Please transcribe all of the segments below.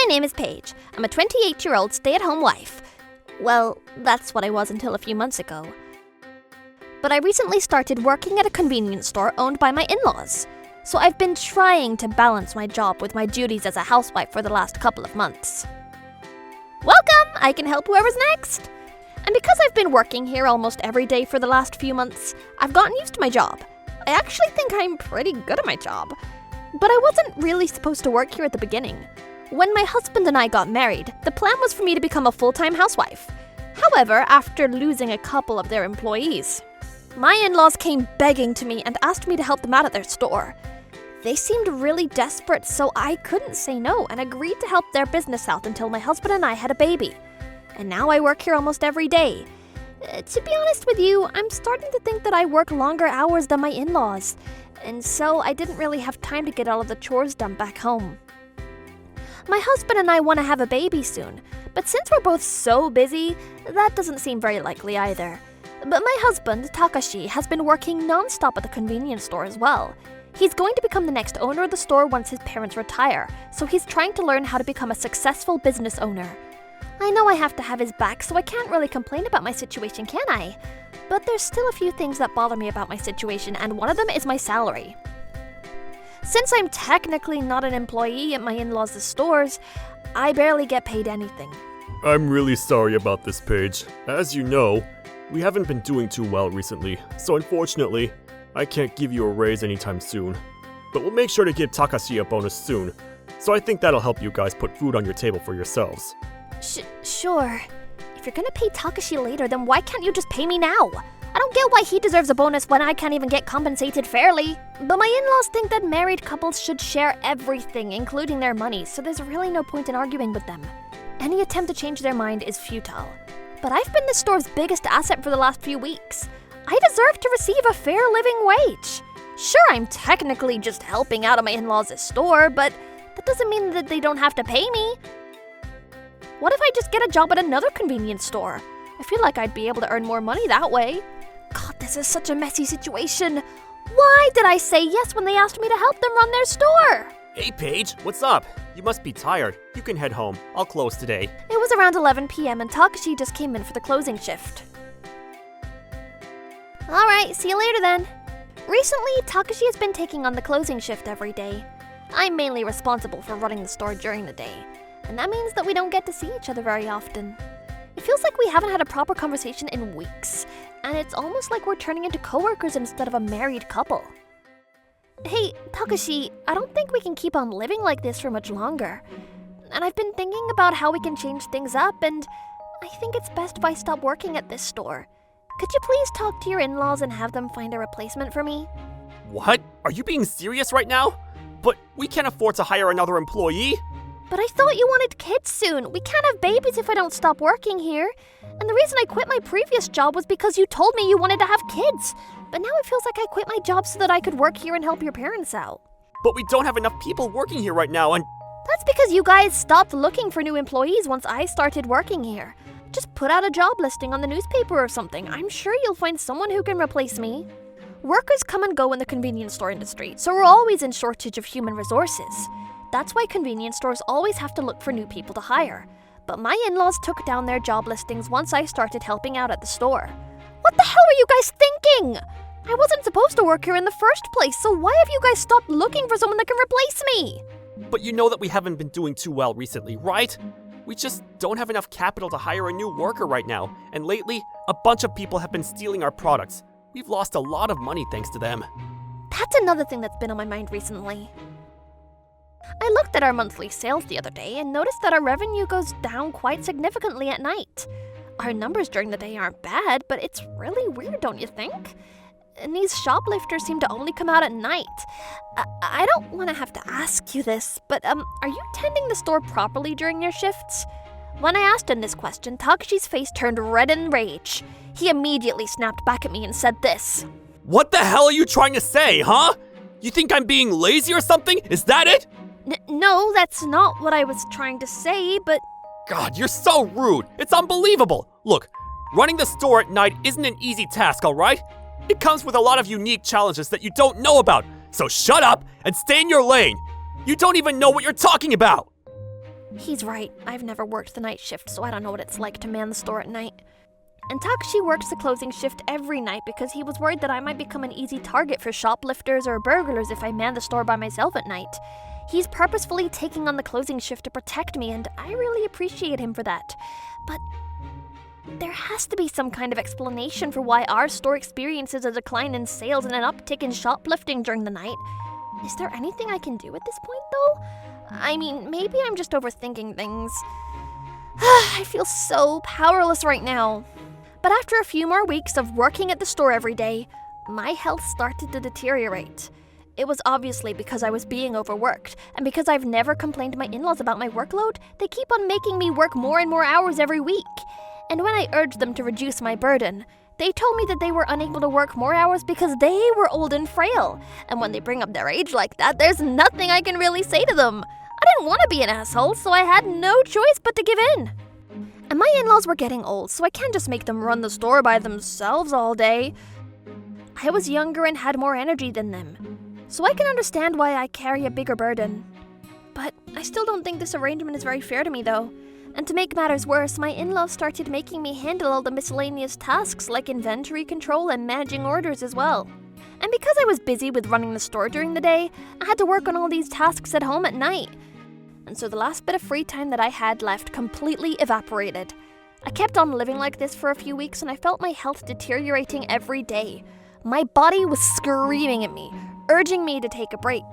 name is Paige. I'm a 28-year-old stay-at-home wife. Well, that's what I was until a few months ago. But I recently started working at a convenience store owned by my in-laws. So I've been trying to balance my job with my duties as a housewife for the last couple of months. Welcome! I can help whoever's next. And because I've been working here almost every day for the last few months, I've gotten used to my job. I actually think I'm pretty good at my job. But I wasn't really supposed to work here at the beginning. When my husband and I got married, the plan was for me to become a full-time housewife. However, after losing a couple of their employees, my in-laws came begging to me and asked me to help them out at their store. They seemed really desperate, so I couldn't say no and agreed to help their business out until my husband and I had a baby. And now I work here almost every day. To be honest with you, I'm starting to think that I work longer hours than my in-laws, and so I didn't really have time to get all of the chores done back home. My husband and I want to have a baby soon, but since we're both so busy, that doesn't seem very likely either. But my husband, Takashi, has been working non-stop at the convenience store as well. He's going to become the next owner of the store once his parents retire, so he's trying to learn how to become a successful business owner. I know I have to have his back, so I can't really complain about my situation, can I? But there's still a few things that bother me about my situation, and one of them is my salary. Since I'm technically not an employee at my in-laws' stores, I barely get paid anything. I'm really sorry about this, Paige. As you know, we haven't been doing too well recently, so unfortunately, I can't give you a raise anytime soon. But we'll make sure to give Takashi a bonus soon, so I think that'll help you guys put food on your table for yourselves. Sure. If you're gonna pay Takashi later, then why can't you just pay me now? I don't get why he deserves a bonus when I can't even get compensated fairly. But my in-laws think that married couples should share everything, including their money, so there's really no point in arguing with them. Any attempt to change their mind is futile. But I've been the store's biggest asset for the last few weeks. I deserve to receive a fair living wage. Sure, I'm technically just helping out at my in-laws' store, but that doesn't mean that they don't have to pay me. What if I just get a job at another convenience store? I feel like I'd be able to earn more money that way. God, this is such a messy situation. Why did I say yes when they asked me to help them run their store? Hey, Paige, what's up? You must be tired. You can head home. I'll close today. It was around 11 p.m. and Takashi just came in for the closing shift. Alright, see you later then. Recently, Takashi has been taking on the closing shift every day. I'm mainly responsible for running the store during the day, and that means that we don't get to see each other very often. It feels like we haven't had a proper conversation in weeks, and it's almost like we're turning into coworkers instead of a married couple. Hey, Takashi, I don't think we can keep on living like this for much longer. And I've been thinking about how we can change things up, and I think it's best if I stop working at this store. Could you please talk to your in-laws and have them find a replacement for me? What? Are you being serious right now? But we can't afford to hire another employee. But I thought you wanted kids soon. We can't have babies if I don't stop working here. And the reason I quit my previous job was because you told me you wanted to have kids. But now it feels like I quit my job so that I could work here and help your parents out. But we don't have enough people working here right now, and That's because you guys stopped looking for new employees once I started working here. Just put out a job listing on the newspaper or something. I'm sure you'll find someone who can replace me. Workers come and go in the convenience store industry, so we're always in shortage of human resources. That's why convenience stores always have to look for new people to hire. But my in-laws took down their job listings once I started helping out at the store. What the hell were you guys thinking? I wasn't supposed to work here in the first place, so why have you guys stopped looking for someone that can replace me? but you know that we haven't been doing too well recently, right? We just don't have enough capital to hire a new worker right now, and lately, a bunch of people have been stealing our products. We've lost a lot of money thanks to them. That's another thing that's been on my mind recently. I looked at our monthly sales the other day and noticed that our revenue goes down quite significantly at night. Our numbers during the day aren't bad, but it's really weird, don't you think? And these shoplifters seem to only come out at night. I don't want to have to ask you this, but are you tending the store properly during your shifts? When I asked him this question, Takashi's face turned red in rage. He immediately snapped back at me and said this. What the hell are you trying to say, huh? You think I'm being lazy or something? Is that it? No, that's not what I was trying to say, but... God, you're so rude. It's unbelievable. Look, running the store at night isn't an easy task, alright? It comes with a lot of unique challenges that you don't know about. So shut up and stay in your lane. You don't even know what you're talking about. He's right. I've never worked the night shift, so I don't know what it's like to man the store at night. And Takashi works the closing shift every night because he was worried that I might become an easy target for shoplifters or burglars if I man the store by myself at night. He's purposefully taking on the closing shift to protect me, and I really appreciate him for that. But there has to be some kind of explanation for why our store experiences a decline in sales and an uptick in shoplifting during the night. Is there anything I can do at this point, though? I mean, maybe I'm just overthinking things. I feel so powerless right now. But after a few more weeks of working at the store every day, my health started to deteriorate. It was obviously because I was being overworked, and because I've never complained to my in-laws about my workload, they keep on making me work more and more hours every week. And when I urged them to reduce my burden, they told me that they were unable to work more hours because they were old and frail. And when they bring up their age like that, there's nothing I can really say to them. I didn't want to be an asshole, so I had no choice but to give in. And my in-laws were getting old, so I can't just make them run the store by themselves all day. I was younger and had more energy than them, so I can understand why I carry a bigger burden. But I still don't think this arrangement is very fair to me, though. And to make matters worse, my in-laws started making me handle all the miscellaneous tasks like inventory control and managing orders as well. And because I was busy with running the store during the day, I had to work on all these tasks at home at night. And so the last bit of free time that I had left completely evaporated. I kept on living like this for a few weeks, and I felt my health deteriorating every day. My body was screaming at me, urging me to take a break.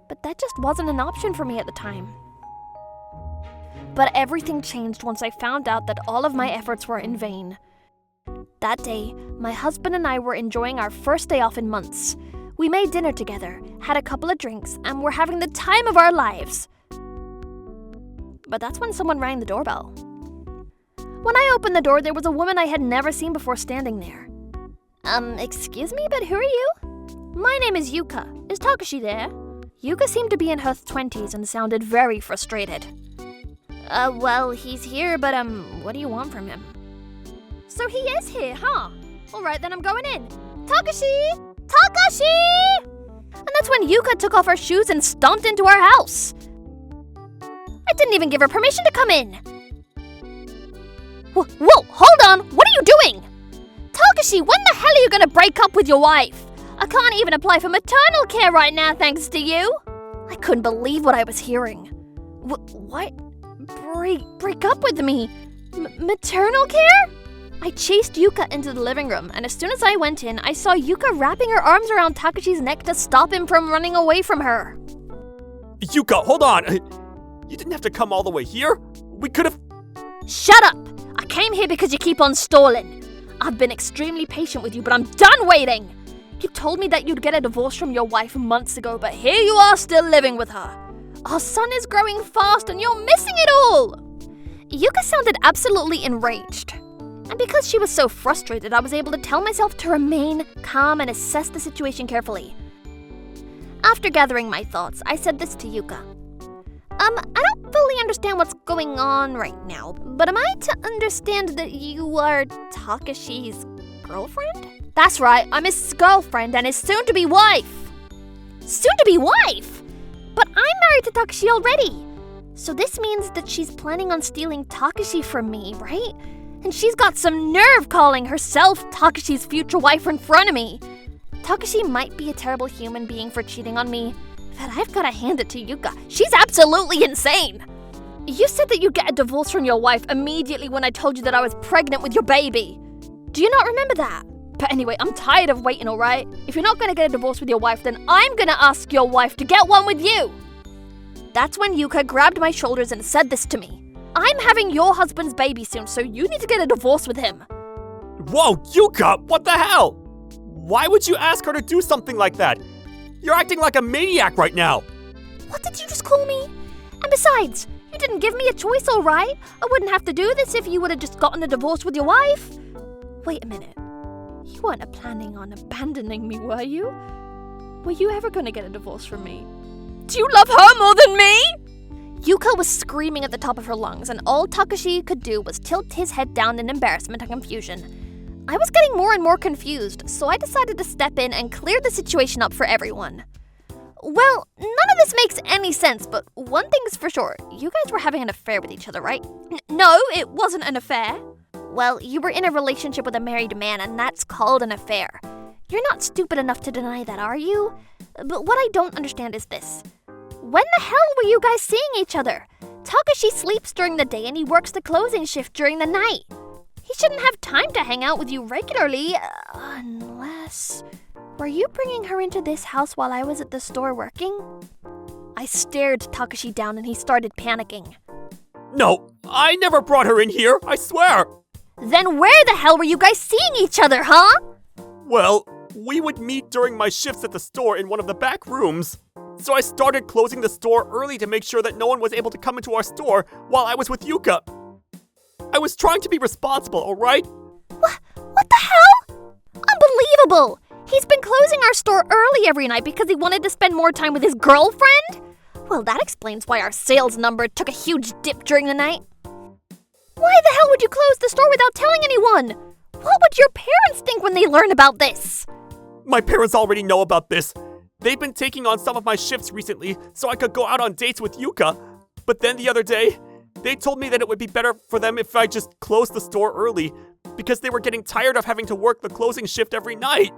But that just wasn't an option for me at the time. But everything changed once I found out that all of my efforts were in vain. That day, my husband and I were enjoying our first day off in months. We made dinner together, had a couple of drinks, and were having the time of our lives. But that's when someone rang the doorbell. When I opened the door, there was a woman I had never seen before standing there. Excuse me, but who are you? My name is Yuka. Is Takashi there? Yuka seemed to be in her 20s and sounded very frustrated. Well, he's here, but, what do you want from him? So he is here, huh? Alright, then I'm going in. Takashi! Takashi! And that's when Yuka took off her shoes and stomped into our house. I didn't even give her permission to come in. Whoa, hold on! What are you doing? Takashi, when the hell are you gonna break up with your wife? I can't even apply for maternal care right now thanks to you. I couldn't believe what I was hearing. What? Break up with me? Maternal care? I chased Yuka into the living room, and as soon as I went in, I saw Yuka wrapping her arms around Takashi's neck to stop him from running away from her. Yuka, hold on! You didn't have to come all the way here. We could've... Shut up! I came here because you keep on stalling. I've been extremely patient with you, but I'm done waiting! You told me that you'd get a divorce from your wife months ago, but here you are still living with her. Our son is growing fast and you're missing it all! Yuka sounded absolutely enraged. And because she was so frustrated, I was able to tell myself to remain calm and assess the situation carefully. After gathering my thoughts, I said this to Yuka. I don't fully understand what's going on right now, but am I to understand that you are Takashi's girlfriend? That's right, I'm his girlfriend and his soon-to-be wife. Soon-to-be wife? But I'm married to Takashi already. So this means that she's planning on stealing Takashi from me, right? And she's got some nerve calling herself Takashi's future wife in front of me. Takashi might be a terrible human being for cheating on me, but I've gotta hand it to Yuka. She's absolutely insane. You said that you'd get a divorce from your wife immediately when I told you that I was pregnant with your baby. Do you not remember that? But anyway, I'm tired of waiting, alright? If you're not gonna get a divorce with your wife, then I'm gonna ask your wife to get one with you. That's when Yuka grabbed my shoulders and said this to me. I'm having your husband's baby soon, so you need to get a divorce with him. Whoa, Yuka, what the hell? Why would you ask her to do something like that? You're acting like a maniac right now. What did you just call me? And besides, you didn't give me a choice, alright? I wouldn't have to do this if you would have just gotten a divorce with your wife. Wait a minute. You weren't planning on abandoning me, were you? Were you ever gonna get a divorce from me? Do you love her more than me? Yuka was screaming at the top of her lungs, and all Takashi could do was tilt his head down in embarrassment and confusion. I was getting more and more confused, so I decided to step in and clear the situation up for everyone. Well, none of this makes any sense, but one thing's for sure. You guys were having an affair with each other, right? No, it wasn't an affair. Well, you were in a relationship with a married man, and that's called an affair. You're not stupid enough to deny that, are you? But what I don't understand is this. When the hell were you guys seeing each other? Takashi sleeps during the day and he works the closing shift during the night. He shouldn't have time to hang out with you regularly, unless... Were you bringing her into this house while I was at the store working? I stared Takashi down and he started panicking. No, I never brought her in here, I swear! Then where the hell were you guys seeing each other, huh? Well, we would meet during my shifts at the store in one of the back rooms. So I started closing the store early to make sure that no one was able to come into our store while I was with Yuka. I was trying to be responsible, alright? What the hell? Unbelievable! He's been closing our store early every night because he wanted to spend more time with his girlfriend? Well, that explains why our sales number took a huge dip during the night. Why the hell would you close the store without telling anyone? What would your parents think when they learn about this? My parents already know about this. They've been taking on some of my shifts recently so I could go out on dates with Yuka. But then the other day, they told me that it would be better for them if I just closed the store early because they were getting tired of having to work the closing shift every night.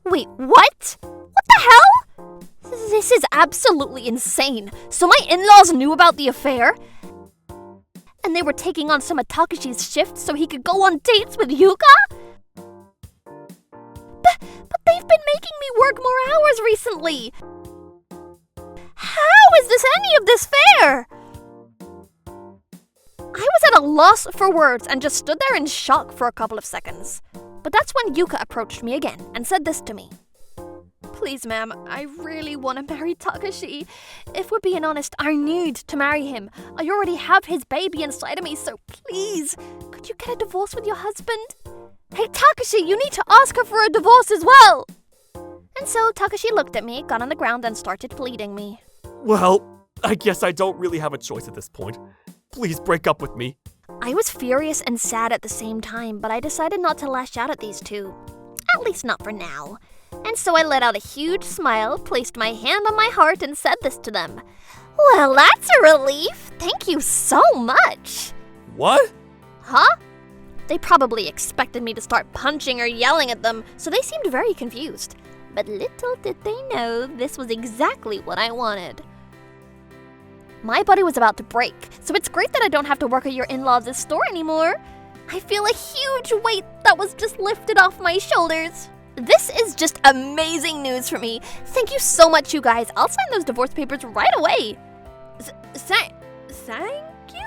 Wait, what? What the hell? This is absolutely insane. So my in-laws knew about the affair? And they were taking on some of Takashi's shifts so he could go on dates with Yuka? But they've been making me work more hours recently. How is this any of this fair? I was at a loss for words and just stood there in shock for a couple of seconds. But that's when Yuka approached me again and said this to me. Please, ma'am, I really want to marry Takashi. If we're being honest, I need to marry him. I already have his baby inside of me, so please, could you get a divorce with your husband? Hey, Takashi, you need to ask her for a divorce as well. And so Takashi looked at me, got on the ground, and started pleading me. Well, I guess I don't really have a choice at this point. Please break up with me. I was furious and sad at the same time, but I decided not to lash out at these two. At least not for now. And so I let out a huge smile, placed my hand on my heart, and said this to them. Well, that's a relief. Thank you so much. What? Huh? They probably expected me to start punching or yelling at them, so they seemed very confused. But little did they know this was exactly what I wanted. My body was about to break, so it's great that I don't have to work at your in-laws' store anymore. I feel a huge weight that was just lifted off my shoulders. This is just amazing news for me. Thank you so much, you guys. I'll sign those divorce papers right away. Thank you?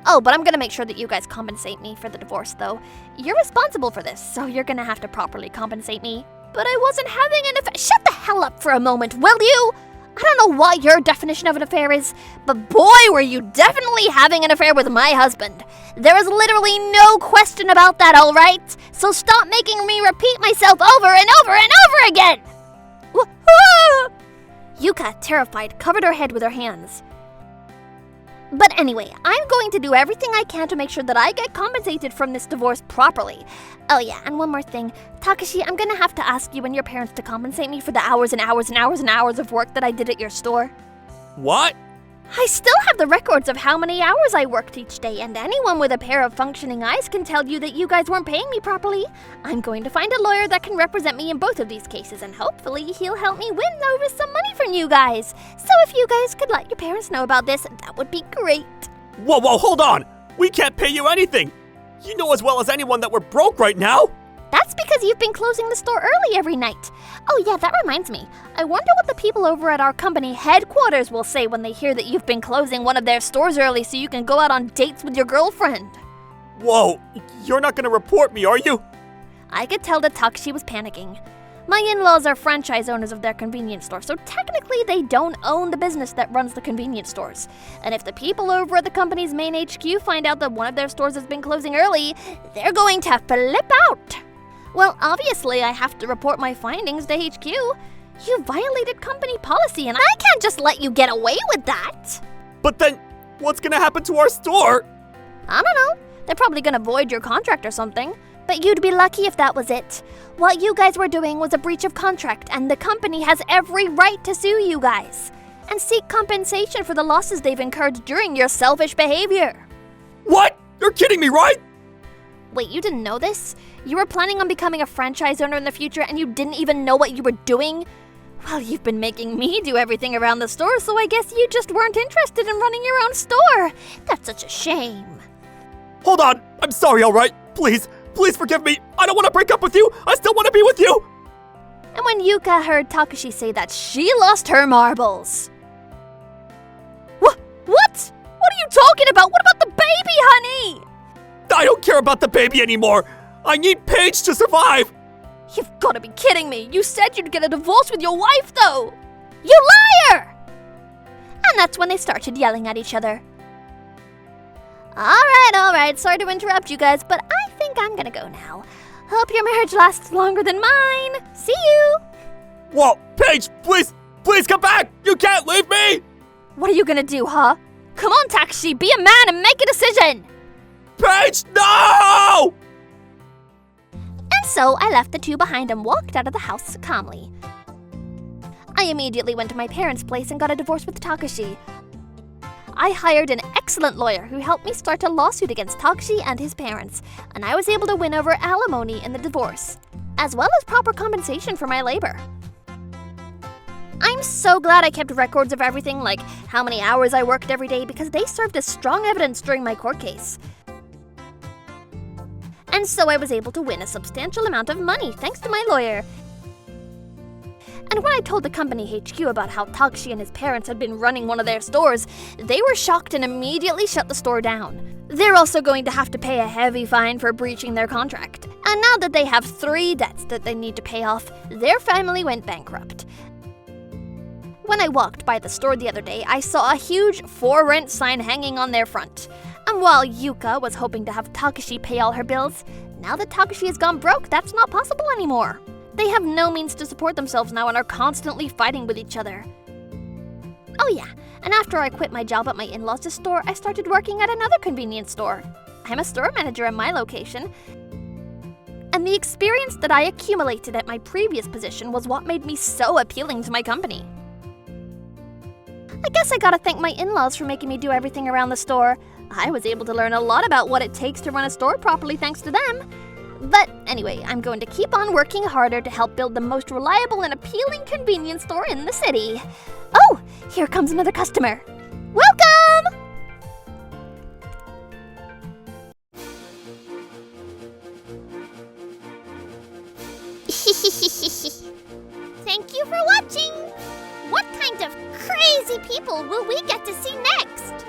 Oh, but I'm gonna make sure that you guys compensate me for the divorce, though. You're responsible for this, so you're gonna have to properly compensate me. But I wasn't having an affair. Shut the hell up for a moment, will you? I don't know what your definition of an affair is, but boy, were you definitely having an affair with my husband. There is literally no question about that, all right? So stop making me repeat myself over and over and over again! Yuka, terrified, covered her head with her hands. But anyway, I'm going to do everything I can to make sure that I get compensated from this divorce properly. Oh yeah, and one more thing. Takashi, I'm gonna have to ask you and your parents to compensate me for the hours and hours and hours and hours of work that I did at your store. What? I still have the records of how many hours I worked each day, and anyone with a pair of functioning eyes can tell you that you guys weren't paying me properly. I'm going to find a lawyer that can represent me in both of these cases, and hopefully he'll help me win over some money from you guys. So if you guys could let your parents know about this, that would be great. Whoa, hold on! We can't pay you anything! You know as well as anyone that we're broke right now! That's because you've been closing the store early every night. Oh yeah, that reminds me. I wonder what the people over at our company headquarters will say when they hear that you've been closing one of their stores early so you can go out on dates with your girlfriend. Whoa, you're not gonna report me, are you? I could tell that Takashi was panicking. My in-laws are franchise owners of their convenience store, so technically they don't own the business that runs the convenience stores. And if the people over at the company's main HQ find out that one of their stores has been closing early, they're going to flip out. Well, obviously, I have to report my findings to HQ. You violated company policy, and I can't just let you get away with that. But then, what's gonna happen to our store? I don't know. They're probably gonna void your contract or something. But you'd be lucky if that was it. What you guys were doing was a breach of contract, and the company has every right to sue you guys and seek compensation for the losses they've incurred during your selfish behavior. What? You're kidding me, right? Wait, you didn't know this? You were planning on becoming a franchise owner in the future and you didn't even know what you were doing? Well, you've been making me do everything around the store, so I guess you just weren't interested in running your own store. That's such a shame. Hold on. I'm sorry, alright? Please forgive me. I don't want to break up with you. I still want to be with you. And when Yuka heard Takashi say that, she lost her marbles. What? What are you talking about? What about the baby, honey? I don't care about the baby anymore. I need Paige to survive. You've got to be kidding me. You said you'd get a divorce with your wife, though. You liar! And that's when they started yelling at each other. All right. Sorry to interrupt you guys, but I think I'm gonna go now. Hope your marriage lasts longer than mine. See you! Whoa, Paige, please come back! You can't leave me! What are you gonna do, huh? Come on, Takashi, be a man and make a decision! Paige, no! And so I left the two behind and walked out of the house calmly. I immediately went to my parents' place and got a divorce with Takashi. I hired an excellent lawyer who helped me start a lawsuit against Takashi and his parents, and I was able to win over alimony in the divorce, as well as proper compensation for my labor. I'm so glad I kept records of everything, like how many hours I worked every day, because they served as strong evidence during my court case. And so I was able to win a substantial amount of money thanks to my lawyer. And when I told the company HQ about how Takashi and his parents had been running one of their stores, they were shocked and immediately shut the store down. They're also going to have to pay a heavy fine for breaching their contract. And now that they have 3 debts that they need to pay off, their family went bankrupt. When I walked by the store the other day, I saw a huge "For Rent" sign hanging on their front. And while Yuka was hoping to have Takashi pay all her bills, now that Takashi has gone broke, that's not possible anymore. They have no means to support themselves now and are constantly fighting with each other. Oh yeah, and after I quit my job at my in-laws' store, I started working at another convenience store. I'm a store manager at my location. And the experience that I accumulated at my previous position was what made me so appealing to my company. I guess I gotta thank my in-laws for making me do everything around the store. I was able to learn a lot about what it takes to run a store properly thanks to them. But anyway, I'm going to keep on working harder to help build the most reliable and appealing convenience store in the city. Oh, here comes another customer. Welcome! Thank you for watching! What kind of crazy people will we get to see next?